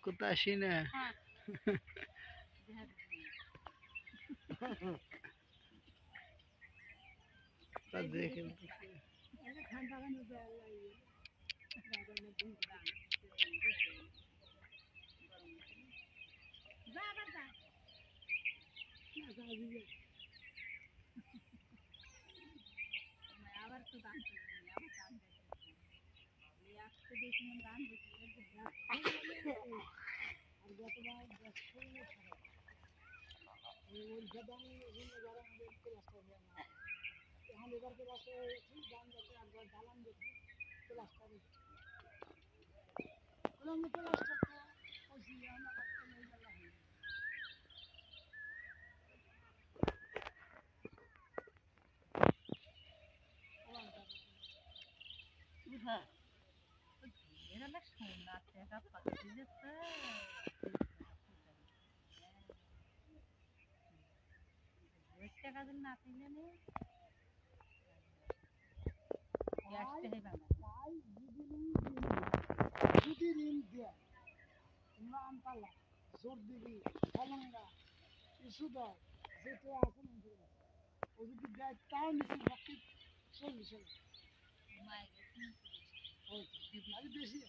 কোথায় আসি না তা দেখে জোর দিবি ফলঙ্গা ইস্যু দাও যেটা আছে ও যদি দেয় তাও নিচে বাকি চল্লিশ বেশি